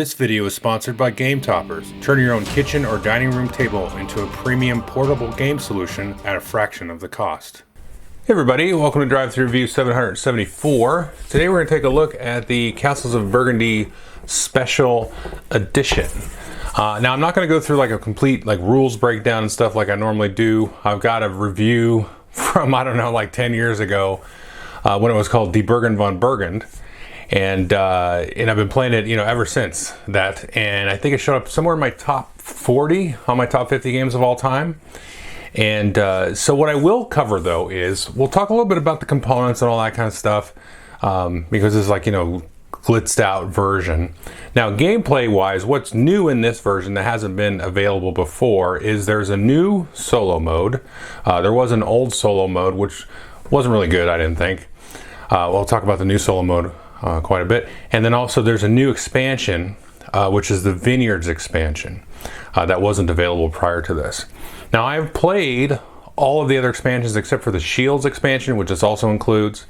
This video is sponsored by Game Toppers. Turn your own kitchen or dining room table into a premium portable game solution at a fraction of the cost. Hey everybody, welcome to Drive Thru Review 774. Today we're going to take a look at the Castles of Burgundy Special Edition. Now I'm not going to go through like a complete rules breakdown and stuff like I normally do. I've got a review from, I don't know, like 10 years ago when it was called Die Burgen von Burgund. And I've been playing it, ever since that. And I think it showed up somewhere in my top 40 on my top 50 games of all time. And so what I will cover though is we'll talk a little bit about the components and all that kind of stuff because it's glitzed out version. Now gameplay wise, what's new in this version that hasn't been available before is there's a new solo mode. There was an old solo mode which wasn't really good, I didn't think. We'll talk about the new solo mode quite a bit. And then also there's a new expansion, which is the Vineyards expansion, that wasn't available prior to this. Now I've played all of the other expansions except for the Shields expansion, which this also includes.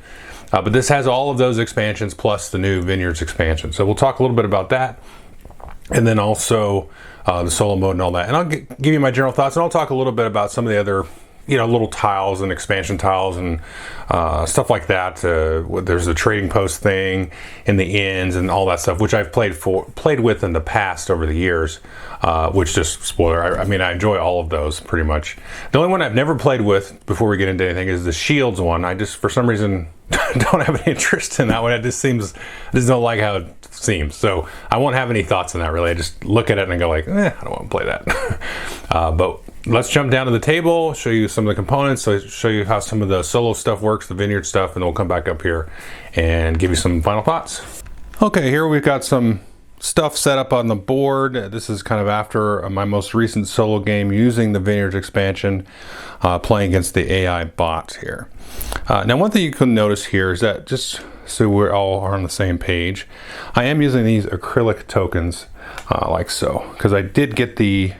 But this has all of those expansions plus the new Vineyards expansion. So we'll talk a little bit about that. And then also the solo mode and all that. And I'll give you my general thoughts, and I'll talk a little bit about some of the other little tiles and expansion tiles and stuff like that. There's a trading post thing in the inns and all that stuff, which I've played with in the past over the years, which just spoiler, I mean, I enjoy all of those pretty much. The only one I've never played with before we get into anything is the Shields one. I just, for some reason, don't have any interest in that one. I just don't like how it seems. So I won't have any thoughts on that really. I just look at it and go I don't want to play that. But let's jump down to the table, show you some of the components, show you how some of the solo stuff works, the Vineyard stuff, and then we'll come back up here and give you some final thoughts. Okay, here we've got some stuff set up on the board. This is kind of after my most recent solo game using the Vineyards expansion, playing against the AI bot here. Now one thing you can notice here is that, just so we all are on the same page, I am using these acrylic tokens like so, because I did get the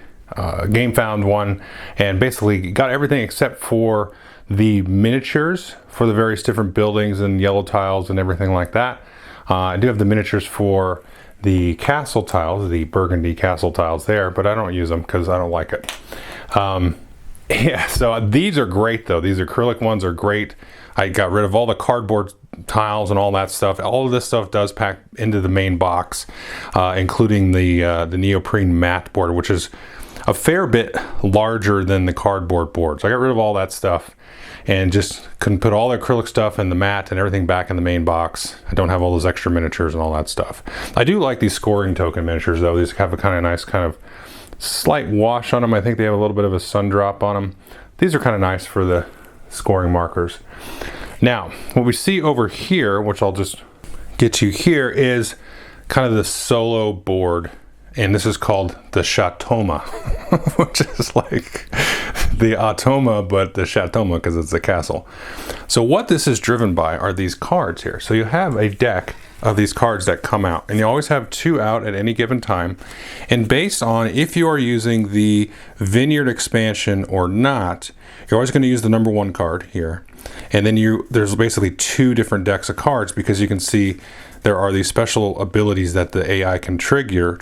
Game Found one and basically got everything except for the miniatures for the various different buildings and yellow tiles and everything like that. I do have the miniatures for the castle tiles, the Burgundy castle tiles there, but I don't use them because I don't like it. Yeah, so these are great though. These acrylic ones are great. I got rid of all the cardboard tiles and all that stuff. All of this stuff does pack into the main box, including the neoprene mat board, which is a fair bit larger than the cardboard board. So I got rid of all that stuff and just can put all the acrylic stuff and the mat and everything back in the main box. I don't have all those extra miniatures and all that stuff. I do like these scoring token miniatures though. These have a kind of nice kind of slight wash on them. I think they have a little bit of a sun drop on them. These are kind of nice for the scoring markers. Now, what we see over here, which I'll just get to here, is kind of the solo board. And this is called the Chateauma, which is like the Automa, but the Chateauma because it's a castle. So what this is driven by are these cards here. So you have a deck of these cards that come out, and you always have 2 out at any given time. And based on if you are using the Vineyard expansion or not, you're always going to use the number 1 card here. And then there's basically 2 different decks of cards, because you can see there are these special abilities that the AI can trigger,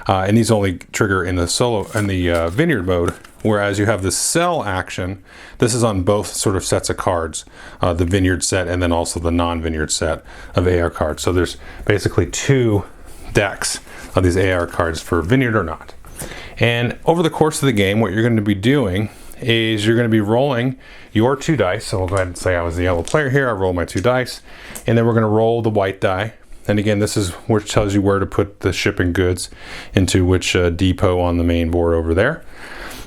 and these only trigger in the Vineyard mode. Whereas you have the sell action. This is on both sort of sets of cards, the Vineyard set and then also the non-Vineyard set of AR cards. So there's basically 2 decks of these AR cards for Vineyard or not. And over the course of the game, what you're going to be doing is you're going to be rolling your 2 dice. So we'll go ahead and say I was the yellow player here. I roll my 2 dice, and then we're going to roll the white die. And again, this is which tells you where to put the shipping goods into which depot on the main board over there.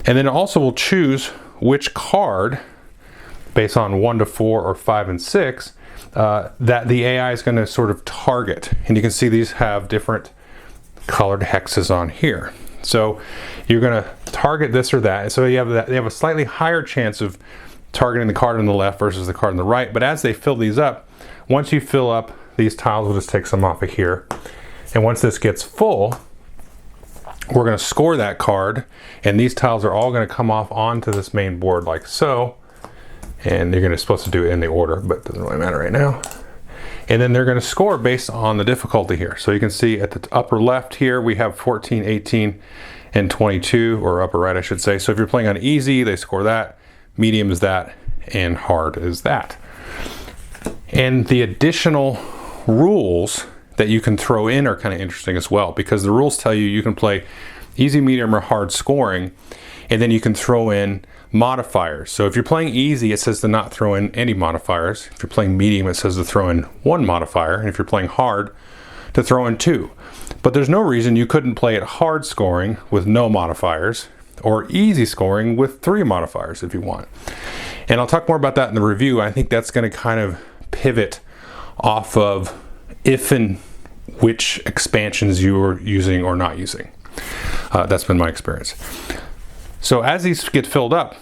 And then also we'll choose which card, based on 1 to 4 or 5 and 6, that the AI is going to sort of target. And you can see these have different colored hexes on here. So you're going to target this or that. So you have they have a slightly higher chance of targeting the card on the left versus the card on the right. But as they fill these up, once you fill up these tiles, we'll just take some off of here. And once this gets full, we're going to score that card, and these tiles are all going to come off onto this main board like so. And you're supposed to do it in the order, but it doesn't really matter right now. And then they're going to score based on the difficulty here. So you can see at the upper left here, we have 14, 18, and 22, or upper right, I should say. So if you're playing on easy, they score that, medium is that, and hard is that. And the additional rules that you can throw in are kind of interesting as well, because the rules tell you you can play easy, medium, or hard scoring, and then you can throw in modifiers. So if you're playing easy, it says to not throw in any modifiers. If you're playing medium, it says to throw in one modifier. And if you're playing hard, to throw in two. But there's no reason you couldn't play it hard scoring with no modifiers, or easy scoring with 3 modifiers if you want. And I'll talk more about that in the review. I think that's going to kind of pivot off of if and which expansions you are using or not using. That's been my experience. So as these get filled up,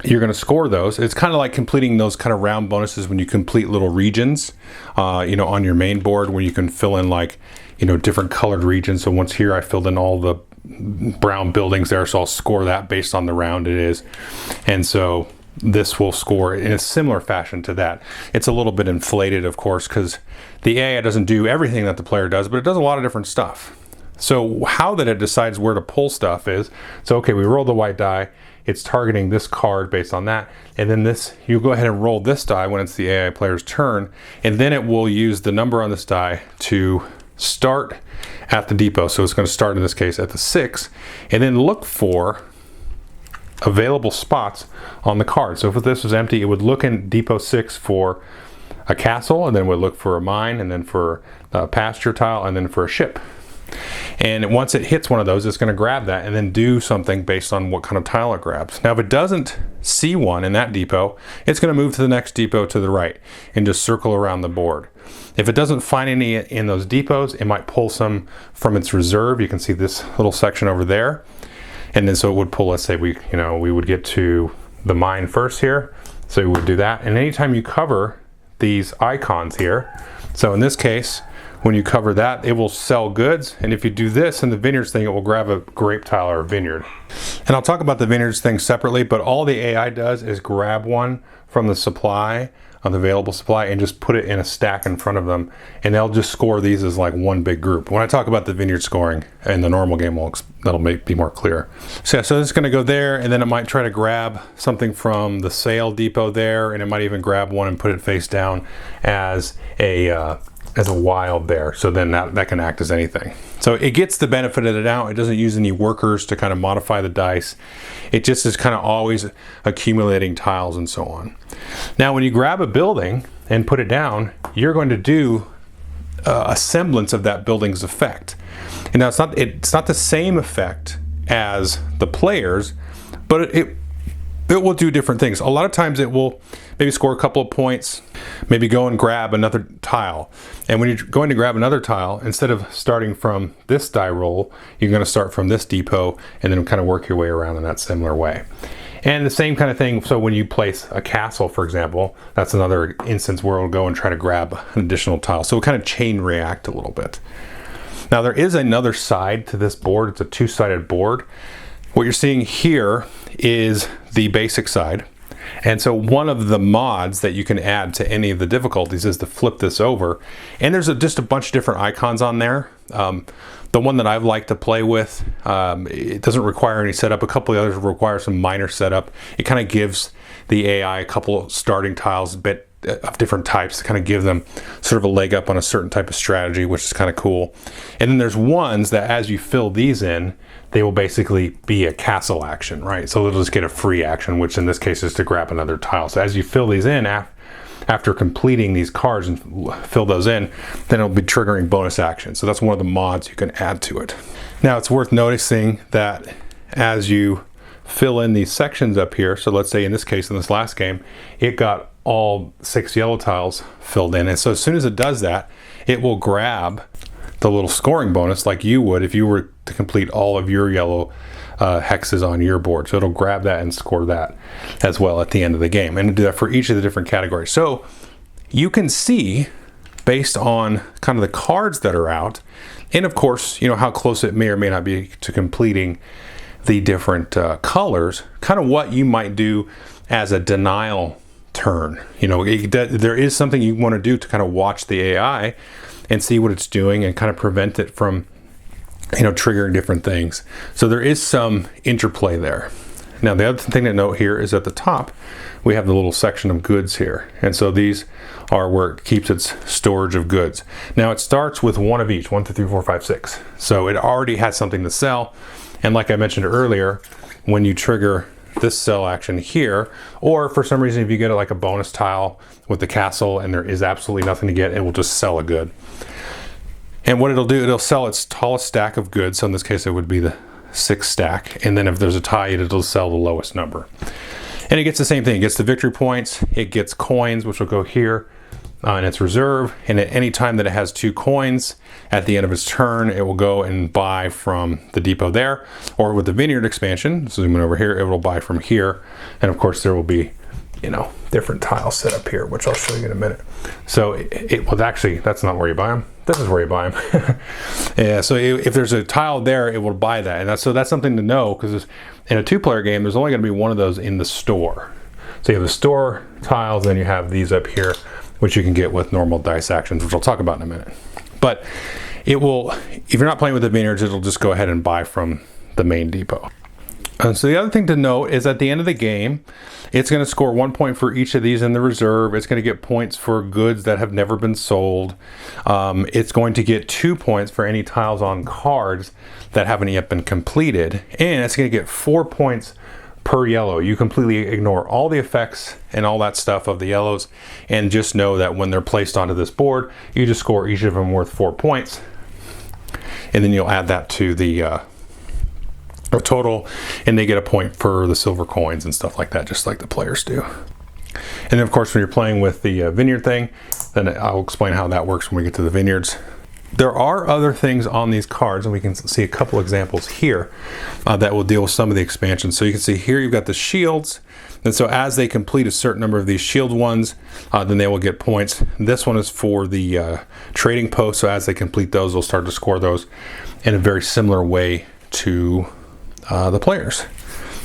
you're going to score those. It's kind of like completing those kind of round bonuses when you complete little regions, on your main board, where you can fill in like, different colored regions. So once here I filled in all the brown buildings there, so I'll score that based on the round it is. And so this will score in a similar fashion to that. It's a little bit inflated, of course, because the AI doesn't do everything that the player does, but it does a lot of different stuff. So how that it decides where to pull stuff is, so okay, we roll the white die, it's targeting this card based on that, and then this, you go ahead and roll this die when it's the AI player's turn, and then it will use the number on this die to start at the depot. So it's going to start in this case at the 6, and then look for available spots on the card. So if this was empty, it would look in depot 6 for a castle, and then would look for a mine, and then for a pasture tile, and then for a ship. And once it hits one of those, it's going to grab that and then do something based on what kind of tile it grabs. Now, if it doesn't see one in that depot, it's going to move to the next depot to the right and just circle around the board. If it doesn't find any in those depots, it might pull some from its reserve. You can see this little section over there. And then so it would pull, let's say we would get to the mine first here. So we would do that. And anytime you cover these icons here, so in this case, when you cover that, it will sell goods. And if you do this in the vineyards thing, it will grab a grape tile or a vineyard. And I'll talk about the vineyards thing separately, but all the AI does is grab one from the supply, on the available supply, and just put it in a stack in front of them. And they'll just score these as like one big group. When I talk about the vineyard scoring in the normal game, that'll be more clear. So it's gonna go there, and then it might try to grab something from the sale depot there, and it might even grab one and put it face down as a wild there. So then that can act as anything. So it gets the benefit of the doubt. It doesn't use any workers to kind of modify the dice. It just is kind of always accumulating tiles and so on. Now, when you grab a building and put it down, you're going to do a semblance of that building's effect. And now it's not the same effect as the players, but it will do different things. A lot of times it will maybe score a couple of points, maybe go and grab another tile. And when you're going to grab another tile, instead of starting from this die roll, you're going to start from this depot and then kind of work your way around in that similar way. And the same kind of thing, so when you place a castle, for example, that's another instance where it'll go and try to grab an additional tile. So it'll kind of chain react a little bit. Now there is another side to this board. It's a two-sided board. What you're seeing here is the basic side. And so one of the mods that you can add to any of the difficulties is to flip this over. And there's just a bunch of different icons on there. The one that I've liked to play with, it doesn't require any setup. A couple of others require some minor setup. It kind of gives the AI a couple of starting tiles, of different types to kind of give them sort of a leg up on a certain type of strategy, which is kind of cool. And then there's ones that as you fill these in, they will basically be a castle action, right? So they'll just get a free action, which in this case is to grab another tile. So as you fill these in, after completing these cards and fill those in, then it'll be triggering bonus actions. So that's one of the mods you can add to it. Now it's worth noticing that as you fill in these sections up here, so let's say in this case, in this last game, it got all 6 yellow tiles filled in. And so as soon as it does that, it will grab the little scoring bonus like you would if you were to complete all of your yellow hexes on your board. So it'll grab that and score that as well at the end of the game, and do that for each of the different categories. So you can see based on kind of the cards that are out, and of course, how close it may or may not be to completing the different colors, kind of what you might do as a denial turn. You know, there is something you want to do to kind of watch the AI and see what it's doing and kind of prevent it from, you know, triggering different things. So there is some interplay there. Now, the other thing to note here is at the top, we have the little section of goods here. And so these are where it keeps its storage of goods. Now, it starts with one of each, 1, 2, 3, 4, 5, 6. So it already has something to sell. And like I mentioned earlier, when you trigger this sell action here, or for some reason if you get like a bonus tile with the castle and there is absolutely nothing to get, it will just sell a good. And what it'll do, it'll sell its tallest stack of goods. So in this case, it would be the 6 stack. And then if there's a tie, it'll sell the lowest number. And it gets the same thing. It gets the victory points. It gets coins, which will go here in its reserve. And at any time that it has 2 coins at the end of its turn, it will go and buy from the depot there. Or with the vineyard expansion, zooming over here, it will buy from here. And of course, there will be, you know, different tiles set up here, which I'll show you in a minute. So it was actually, that's not where you buy them. This is where you buy them. Yeah, so if there's a tile there, it will buy that. And so that's something to know, because in a 2-player game, there's only going to be one of those in the store. So you have the store tiles, then you have these up here, which you can get with normal dice actions, which I'll talk about in a minute. But it will, if you're not playing with the vineyards, it'll just go ahead and buy from the main depot. So the other thing to note is at the end of the game, it's going to score 1 point for each of these in the reserve. It's going to get points for goods that have never been sold. It's going to get 2 points for any tiles on cards that haven't yet been completed. And it's going to get 4 points per yellow. You completely ignore all the effects and all that stuff of the yellows, and just know that when they're placed onto this board, you just score each of them worth 4 points. And then you'll add that to the total, and they get a point for the silver coins and stuff like that, just like the players do. And then of course, when you're playing with the vineyard thing, then I'll explain how that works when we get to the vineyards. There are other things on these cards, and we can see a couple examples here that will deal with some of the expansions. So you can see here you've got the shields, and so as they complete a certain number of these shield ones, then they will get points. This one is for the trading post, so as they complete those, they'll start to score those in a very similar way to the players.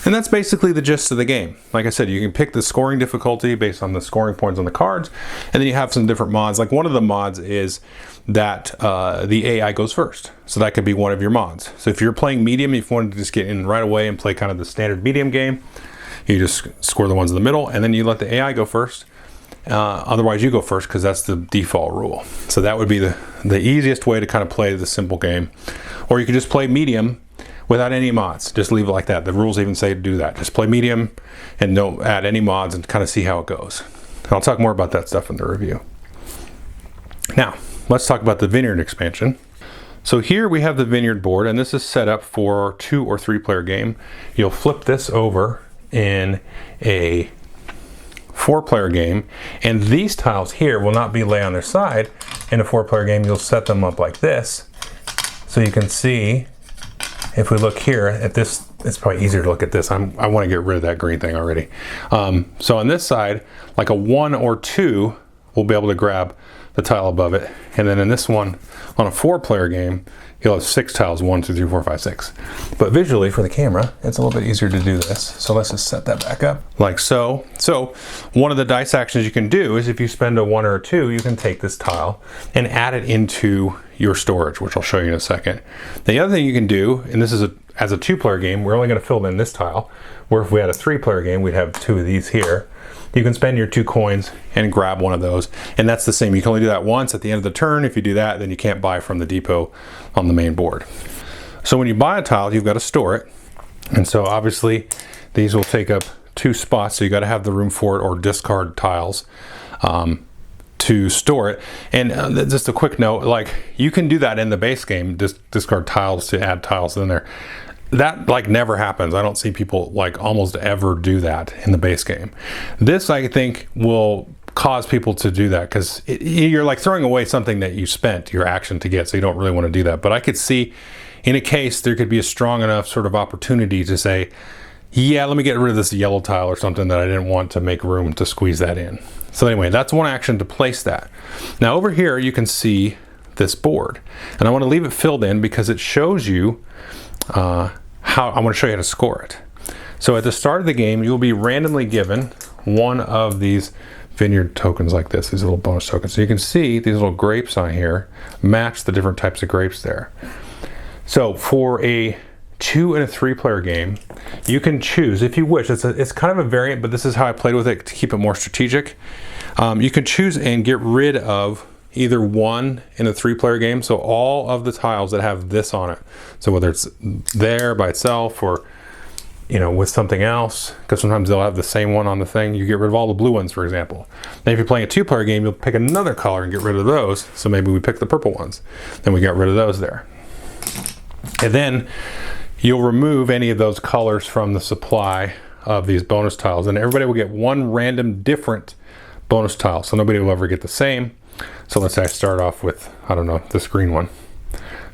And that's basically the gist of the game. Like I said, you can pick the scoring difficulty based on the scoring points on the cards, and then you have some different mods. Like one of the mods is that the AI goes first. So that could be one of your mods. So if you're playing medium, if you wanted to just get in right away and play kind of the standard medium game, you just score the ones in the middle, and then you let the AI go first. Otherwise you go first, because that's the default rule. So that would be the easiest way to kind of play the simple game. Or you could just play medium without any mods. Just leave it like that. The rules even say to do that. Just play medium and don't add any mods and kind of see how it goes. And I'll talk more about that stuff in the review. Now, let's talk about the vineyard expansion. So here we have the vineyard board, and this is set up for 2 or 3 player game. You'll flip this over in a 4-player game, and these tiles here will not be lay on their side. In a 4-player game, you'll set them up like this. So you can see, if we look here at this, it's probably easier to look at this. I want to get rid of that green thing already. So on this side, like a 1 or 2, we'll be able to grab the tile above it. And then in this one, on a 4-player game, you'll have 6 tiles, 1, 2, 3, 4, 5, 6. But visually for the camera, it's a little bit easier to do this. So let's just set that back up like so. So one of the dice actions you can do is if you spend a 1 or a 2, you can take this tile and add it into your storage, which I'll show you in a second. The other thing you can do, and this is as a 2-player game, we're only going to fill in this tile, where if we had a 3-player game, we'd have 2 of these here. You can spend your 2 coins and grab one of those, and that's the same. You can only do that once at the end of the turn. If you do that, then you can't buy from the depot on the main board. So when you buy a tile, you've got to store it, and so obviously these will take up 2 spots, so you got to have the room for it, or discard tiles to store it. And just a quick note, like you can do that in the base game, discard tiles to add tiles in there. That like never happens. I don't see people like almost ever do that in the base game. This, I think, will cause people to do that, because you're like throwing away something that you spent your action to get, so you don't really want to do that. But I could see in a case there could be a strong enough sort of opportunity to say, yeah, let me get rid of this yellow tile or something that I didn't want to make room to squeeze that in. So anyway, that's one action to place that. Now over here you can see this board, and I want to leave it filled in because it shows you how I want to show you how to score it. So at the start of the game, you'll be randomly given one of these vineyard tokens like this, these little bonus tokens. So you can see these little grapes on here match the different types of grapes there. So for a 2 and a 3 player game, you can choose, if you wish, it's kind of a variant, but this is how I played with it to keep it more strategic. You can choose and get rid of either 1 in a 3 player game, so all of the tiles that have this on it. So whether it's there by itself or, you know, with something else, because sometimes they'll have the same one on the thing. You get rid of all the blue ones, for example. Then if you're playing a 2 player game, you'll pick another color and get rid of those. So maybe we pick the purple ones. Then we got rid of those there. And then you'll remove any of those colors from the supply of these bonus tiles, and everybody will get one random different bonus tile, so nobody will ever get the same. So let's say I start off with, I don't know, this green one.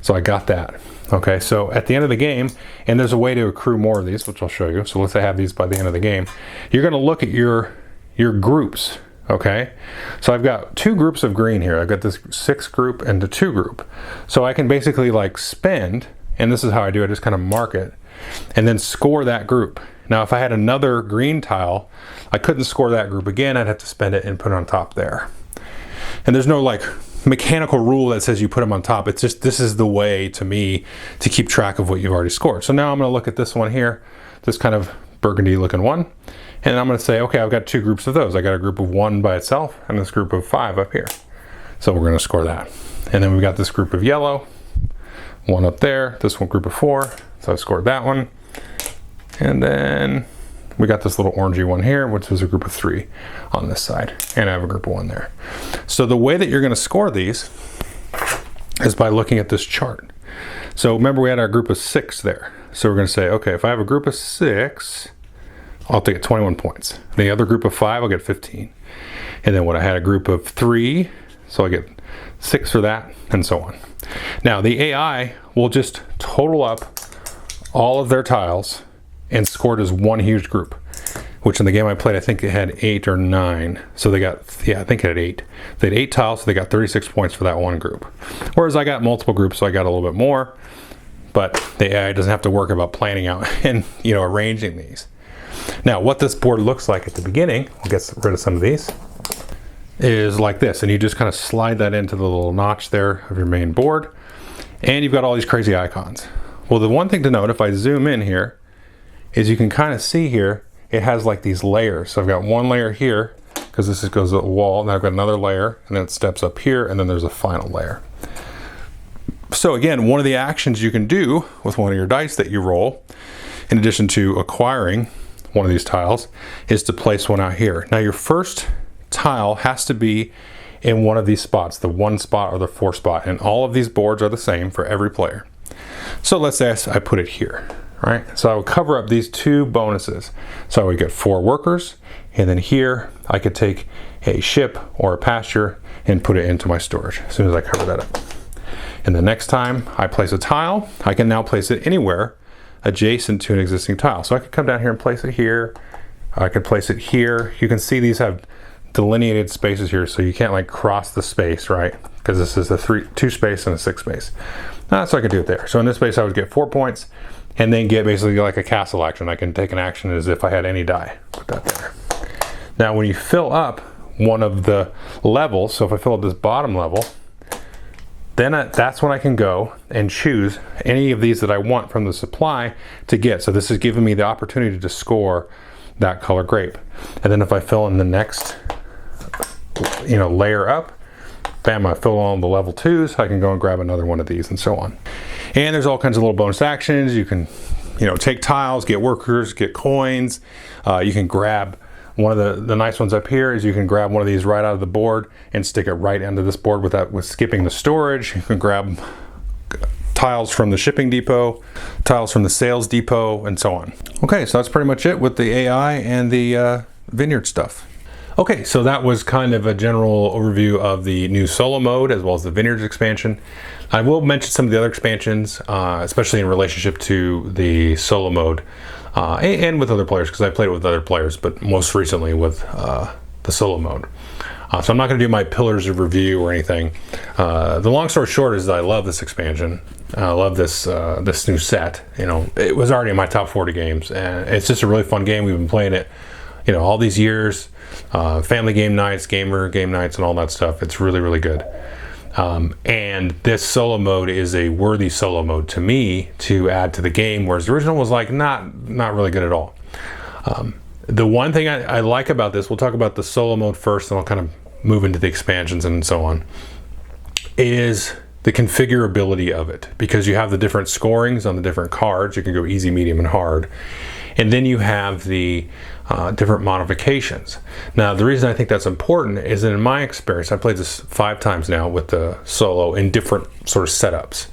So I got that. Okay, so at the end of the game, and there's a way to accrue more of these, which I'll show you. So let's say I have these by the end of the game. You're gonna look at your groups, okay? So I've got 2 groups of green here. I've got this 6 group and the 2 group. So I can basically like spend, and this is how I do it, just kind of mark it, and then score that group. Now if I had another green tile, I couldn't score that group again. I'd have to spend it and put it on top there. And there's no like mechanical rule that says you put them on top. It's just, this is the way to me to keep track of what you've already scored. So now I'm gonna look at this one here, this kind of burgundy looking one, and I'm gonna say, okay, I've got 2 groups of those. I got a group of 1 by itself and this group of 5 up here. So we're gonna score that. And then we've got this group of yellow, 1 up there, this one group of 4, so I scored that one. And then we got this little orangey one here, which is a group of 3 on this side, and I have a group of 1 there. So the way that you're going to score these is by looking at this chart. So remember we had our group of 6 there. So we're going to say, okay, if I have a group of 6, I'll get 21 points. The other group of 5, I'll get 15. And then when I had a group of 3, so I get 6 for that, and so on. Now the AI will just total up all of their tiles and scored as one huge group, which in the game I played, I think it had 8 or 9. So they got, yeah, I think it had 8. They had 8 tiles, so they got 36 points for that one group. Whereas I got multiple groups, so I got a little bit more, but the AI doesn't have to work about planning out and, you know, arranging these. Now, what this board looks like at the beginning, we'll get rid of some of these, is like this, and you just kind of slide that into the little notch there of your main board, and you've got all these crazy icons. Well, the one thing to note, if I zoom in here, is you can kind of see here, it has like these layers. So I've got one layer here, because this goes to the wall, and then I've got another layer, and then it steps up here, and then there's a final layer. So again, one of the actions you can do with one of your dice that you roll, in addition to acquiring one of these tiles, is to place one out here. Now your first tile has to be in one of these spots, the 1 spot or the 4 spot, and all of these boards are the same for every player. So let's say I put it here. Right, so I would cover up these 2 bonuses. So I would get 4 workers, and then here I could take a ship or a pasture and put it into my storage as soon as I cover that up. And the next time I place a tile, I can now place it anywhere adjacent to an existing tile. So I could come down here and place it here. I could place it here. You can see these have delineated spaces here, so you can't like cross the space, right? Because this is a 2 space and a 6 space. So I could do it there. So in this space I would get 4 points, and then get basically like a castle action. I can take an action as if I had any die. Put that there. Now when you fill up one of the levels, so if I fill up this bottom level, then that's when I can go and choose any of these that I want from the supply to get. So this is giving me the opportunity to score that color grape. And then if I fill in the next, you know, layer up, bam, I fill on the level 2s, I can go and grab another one of these and so on. And there's all kinds of little bonus actions. You can, you know, take tiles, get workers, get coins. You can grab one of the nice ones up here is you can grab one of these right out of the board and stick it right into this board with skipping the storage. You can grab tiles from the shipping depot, tiles from the sales depot, and so on. Okay, so that's pretty much it with the AI and the vineyard stuff. Okay, so that was kind of a general overview of the new solo mode as well as the vineyards expansion. I will mention some of the other expansions, especially in relationship to the solo mode and with other players, because I played it with other players, but most recently with the solo mode. So I'm not going to do my pillars of review or anything. The long story short is that I love this expansion. I love this new set. You know, it was already in my top 40 games, and it's just a really fun game. We've been playing it all these years, family game nights, gamer game nights, and all that stuff. It's really, really good. And this solo mode is a worthy solo mode to me to add to the game, whereas the original was like not really good at all. The one thing I like about this, we'll talk about the solo mode first, and I'll kind of move into the expansions and so on, is the configurability of it, because you have the different scorings on the different cards. You can go easy, medium, and hard. And then you have the different modifications. Now, the reason I think that's important is that in my experience, I've played this 5 times now with the solo in different sort of setups.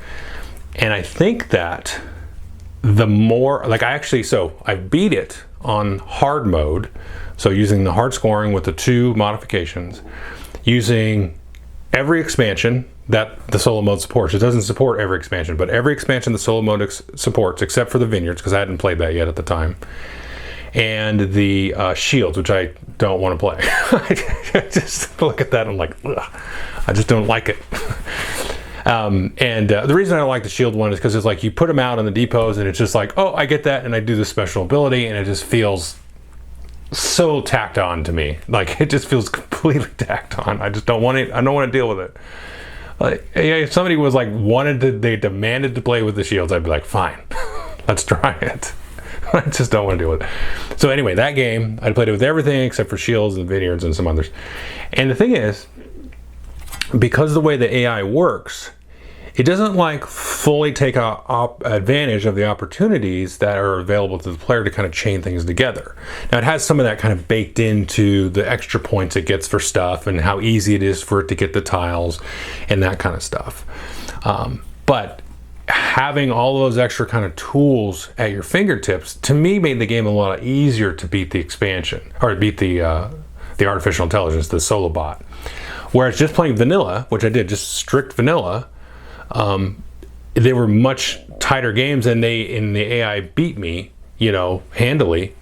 And I think that the more, I beat it on hard mode. So using the hard scoring with the 2 modifications, using every expansion that the solo mode supports. It doesn't support every expansion, but every expansion the solo mode supports, except for the vineyards, because I hadn't played that yet at the time, and the shields, which I don't want to play. I just look at that and I'm like, ugh, I just don't like it. The reason I don't like the shield one is because it's like you put them out on the depots and it's just like, oh, I get that, and I do this special ability, and it just feels so tacked on to me. Like, it just feels completely tacked on. I just don't want it. I don't want to deal with it. If somebody was like they demanded to play with the shields, I'd be like, fine, let's try it. I just don't want to deal with it. So anyway, that game, I played it with everything except for shields and vineyards and some others. And the thing is, because of the way the AI works, it doesn't like fully take advantage of the opportunities that are available to the player to kind of chain things together. Now, it has some of that kind of baked into the extra points it gets for stuff and how easy it is for it to get the tiles and that kind of stuff. But having all those extra kind of tools at your fingertips, to me, made the game a lot easier to beat the expansion, or beat the artificial intelligence, the solo bot. Whereas just playing vanilla, which I did, just strict vanilla, they were much tighter games, and the AI beat me, handily,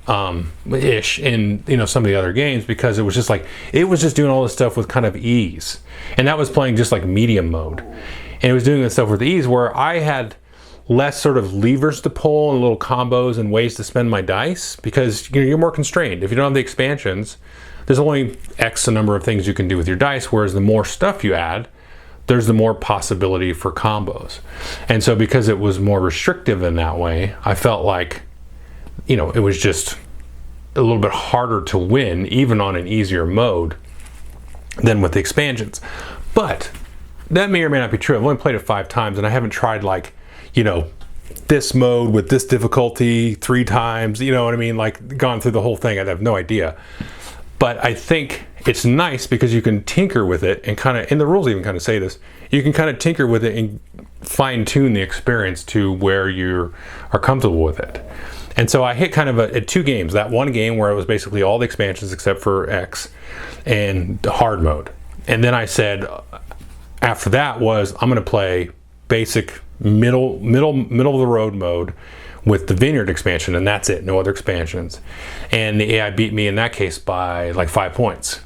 ish, in, some of the other games, because it was just doing all this stuff with kind of ease. And that was playing just like medium mode. And it was doing this stuff with ease where I had less sort of levers to pull and little combos and ways to spend my dice, because you're more constrained. If you don't have the expansions, there's only X number of things you can do with your dice, whereas the more stuff you add, there's the more possibility for combos. And so because it was more restrictive in that way, I felt like, it was just a little bit harder to win, even on an easier mode, than with the expansions. But that may or may not be true. I've only played it 5 times, and I haven't tried this mode with this difficulty 3 times, you know what I mean? Like, gone through the whole thing. I have no idea. But I think it's nice because you can tinker with it and kind of, and the rules even kind of say this, you can kind of tinker with it and fine tune the experience to where you are comfortable with it. And so I hit kind of at 2 games. That one game where it was basically all the expansions except for X and the hard mode. And then I said, after that I'm going to play basic middle of the road mode with the vineyard expansion, and that's it, no other expansions. And the AI beat me in that case by like 5 points.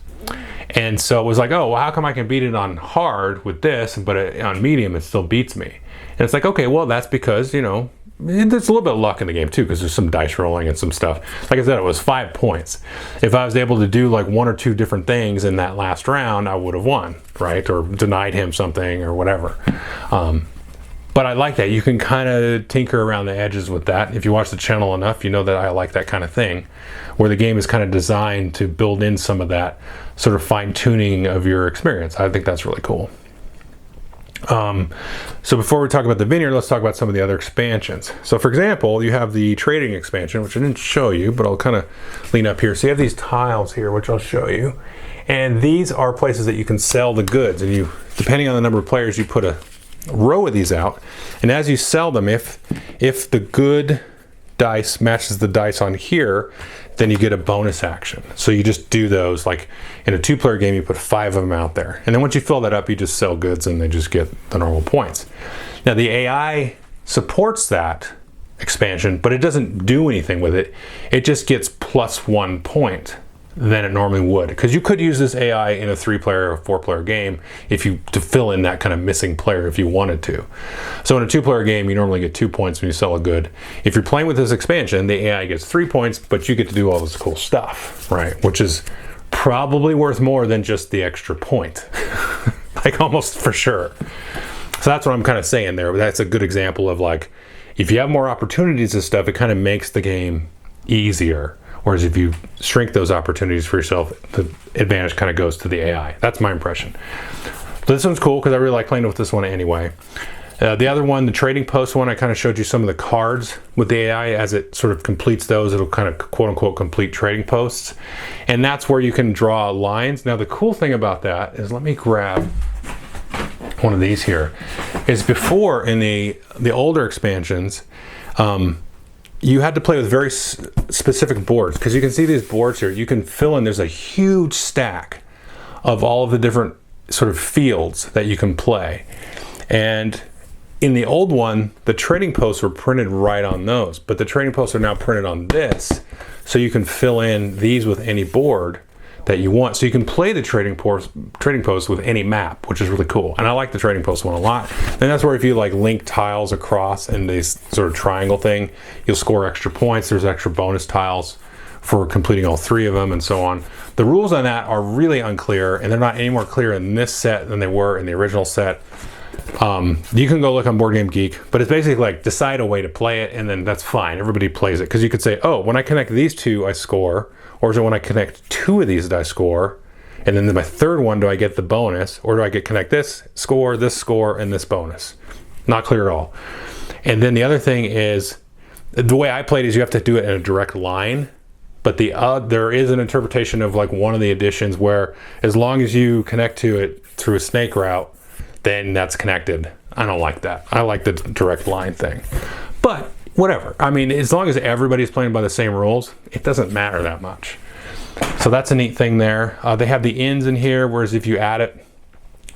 And so it was like, oh, well, how come I can beat it on hard with this, but on medium it still beats me? And it's like, okay, well, that's because, there's a little bit of luck in the game too, because there's some dice rolling and some stuff. Like I said, it was 5 points. If I was able to do like 1 or 2 different things in that last round, I would have won, right? Or denied him something or whatever. But I like that. You can kind of tinker around the edges with that. If you watch the channel enough, you know that I like that kind of thing, where the game is kind of designed to build in some of that sort of fine-tuning of your experience. I think that's really cool. So before we talk about the vineyard, let's talk about some of the other expansions. So for example, you have the trading expansion, which I didn't show you, but I'll kind of lean up here. So you have these tiles here, which I'll show you. And these are places that you can sell the goods. And you, depending on the number of players, you put a row of these out, and as you sell them, if the good dice matches the dice on here, then you get a bonus action. So you just do those, like in a 2-player game, you put 5 of them out there, and then once you fill that up, you just sell goods and they just get the normal points. Now the AI supports that expansion, but it doesn't do anything with it. It just gets +1 point than it normally would, because you could use this AI in a 3-player or 4-player game to fill in that kind of missing player if you wanted to. So in a 2-player game, you normally get 2 points when you sell a good. If you're playing with this expansion, the AI gets 3 points, but you get to do all this cool stuff, right? Which is probably worth more than just the extra point, like almost for sure. So that's what I'm kind of saying there. That's a good example of like, if you have more opportunities and stuff, it kind of makes the game easier. Whereas if you shrink those opportunities for yourself, the advantage kind of goes to the AI. That's my impression. So this one's cool because I really like playing with this one anyway. The other one, the trading post one, I kind of showed you some of the cards with the AI. As it sort of completes those, it'll kind of quote unquote complete trading posts. And that's where you can draw lines. Now the cool thing about that is, let me grab one of these here, is before in the older expansions, you had to play with very specific boards, because you can see these boards here. You can fill in, there's a huge stack of all of the different sort of fields that you can play. And in the old one, the trading posts were printed right on those, but the trading posts are now printed on this, so you can fill in these with any board that you want. So you can play the trading post with any map, which is really cool. And I like the trading post one a lot. And that's where if you like link tiles across in this sort of triangle thing, you'll score extra points. There's extra bonus tiles for completing all 3 of them and so on. The rules on that are really unclear, and they're not any more clear in this set than they were in the original set. You can go look on Board Game Geek, but it's basically like decide a way to play it, and then that's fine. Everybody plays it, because you could say, oh, when I connect these 2, I score. Or is it when I connect 2 of these that I score, and then my 3rd one, do I get the bonus, or do I connect this score, and this bonus? Not clear at all. And then the other thing is, the way I played is you have to do it in a direct line, but there is an interpretation of like one of the editions where as long as you connect to it through a snake route, then that's connected. I don't like that. I like the direct line thing. But whatever. I mean, as long as everybody's playing by the same rules, it doesn't matter that much. So that's a neat thing there. They have the inns in here, whereas if you add it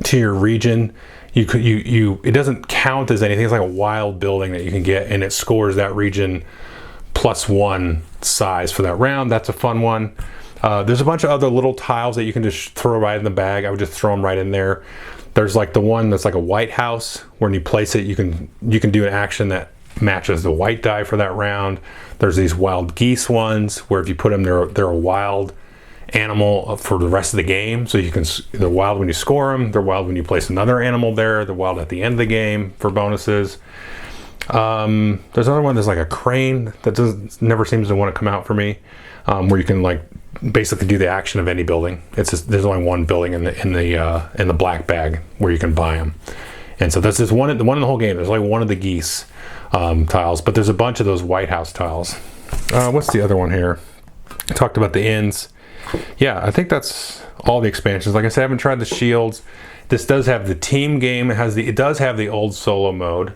to your region, it doesn't count as anything. It's like a wild building that you can get, and it scores that region +1 size for that round. That's a fun one. There's a bunch of other little tiles that you can just throw right in the bag. I would just throw them right in there. There's like the one that's like a white house, when you place it, you can do an action that matches the white die for that round. There's these wild geese ones where if you put them, they're a wild animal for the rest of the game. So they're wild when you score them, they're wild when you place another animal there, they're wild at the end of the game for bonuses. There's another one that's like a crane that never seems to want to come out for me, where you can like basically do the action of any building. It's just, there's only one building in the black bag where you can buy them. And so that's just one in the whole game. There's like one of the geese tiles, but there's a bunch of those White House tiles. What's the other one here? I talked about the inns. Yeah, I think that's all the expansions. Like I said, I haven't tried the shields. This does have the team game. It does have the old solo mode.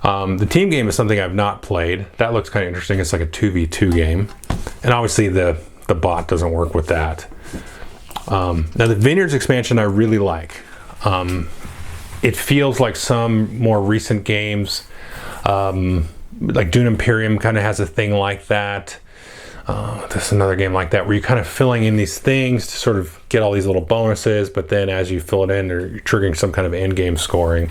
The team game is something I've not played. That looks kind of interesting. It's like a 2v2 game. And obviously the bot doesn't work with that. Now the Vineyards expansion I really like. It feels like some more recent games, like Dune Imperium kind of has a thing like that. There's another game like that where you're kind of filling in these things to sort of get all these little bonuses, but then as you fill it in, you're triggering some kind of end game scoring.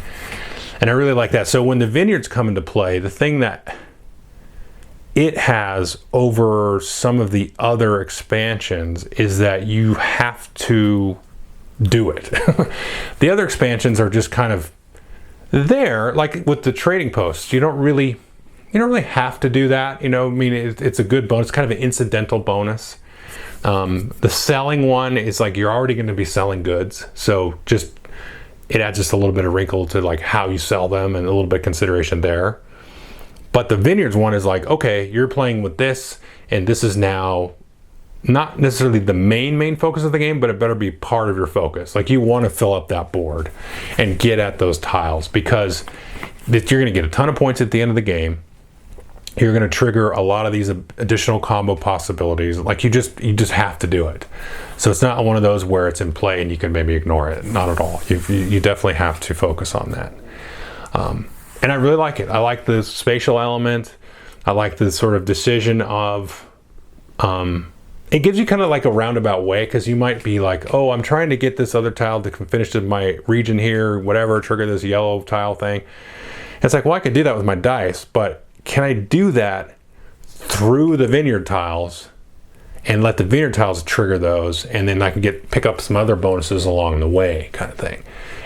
And I really like that. So when the Vineyards come into play, the thing that it has over some of the other expansions is that you have to do it. The other expansions are just kind of there, like with the trading posts. You don't really have to do that. I mean, it's a good bonus, kind of an incidental bonus. The selling one is like you're already going to be selling goods, so it adds just a little bit of wrinkle to like how you sell them and a little bit of consideration there. But the Vineyards one is like, okay, you're playing with this, and this is now not necessarily the main focus of the game, but it better be part of your focus. Like you want to fill up that board and get at those tiles, because you're going to get a ton of points at the end of the game. You're going to trigger a lot of these additional combo possibilities. Like you just have to do it. So it's not one of those where it's in play and you can maybe ignore it. Not at all. You definitely have to focus on that. And I really like it. I like the spatial element. I like the sort of decision of it gives you kind of like a roundabout way, because you might be like, oh, I'm trying to get this other tile to finish my region here, whatever, trigger this yellow tile thing. It's like, well, I could do that with my dice, but can I do that through the vineyard tiles and let the vineyard tiles trigger those, and then I can pick up some other bonuses along the way, kind of thing.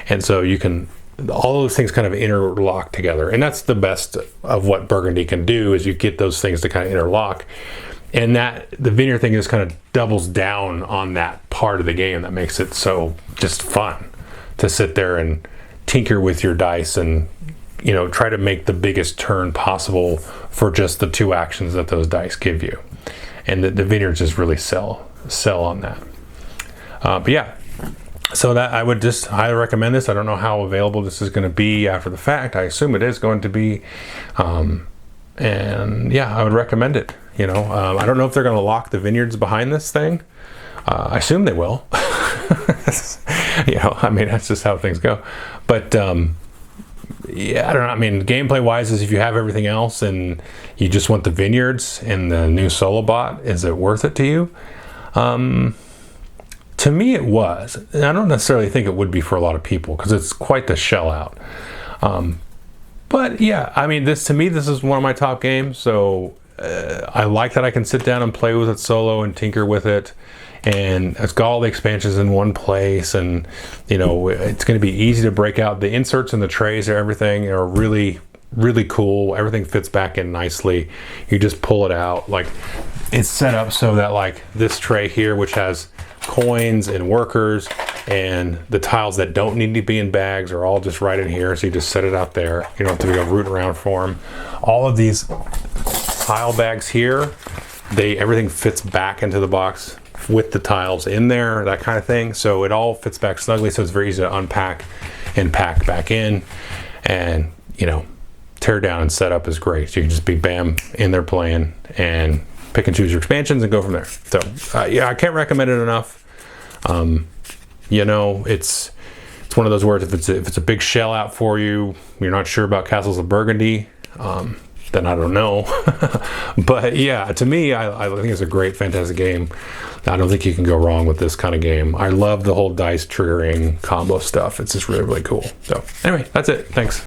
And so you can, all those things kind of interlock together, and that's the best of what Burgundy can do, is you get those things to kind of interlock. And that the vineyard thing just kind of doubles down on that part of the game that makes it so just fun to sit there and tinker with your dice and, you know, try to make the biggest turn possible for just the 2 actions that those dice give you. And the vineyards just really sell on that. But yeah, so that I would just highly recommend this. I don't know how available this is going to be after the fact. I assume it is going to be. And yeah, I would recommend it. You know, I don't know if they're going to lock the vineyards behind this thing. I assume they will. You know, I mean, that's just how things go. But yeah, I don't know. I mean, gameplay wise, is if you have everything else and you just want the vineyards and the new solo bot, is it worth it to you? To me, it was. And I don't necessarily think it would be for a lot of people, because it's quite the shell out. But yeah, I mean, this is one of my top games. So I like that I can sit down and play with it solo and tinker with it, and it's got all the expansions in one place, and you know, it's going to be easy to break out. The inserts and the trays and everything are really cool. Everything fits back in nicely. You just pull it out. Like, it's set up so that like this tray here, which has coins and workers and the tiles that don't need to be in bags, are all just right in here. So you just set it out there. You don't have to go rooting around for them. All of these tile bags here, everything fits back into the box with the tiles in there, that kind of thing. So it all fits back snugly, so it's very easy to unpack and pack back in, and you know, tear down and set up is great. So you can just be bam in there playing and pick and choose your expansions and go from there. So yeah, I can't recommend it enough. You know, it's one of those where if it's a big shell out for you, you're not sure about Castles of Burgundy, then I don't know. But yeah, to me, I think it's a great, fantastic game. I don't think you can go wrong with this kind of game. I love the whole dice triggering combo stuff. It's just really cool. So anyway, that's it. Thanks.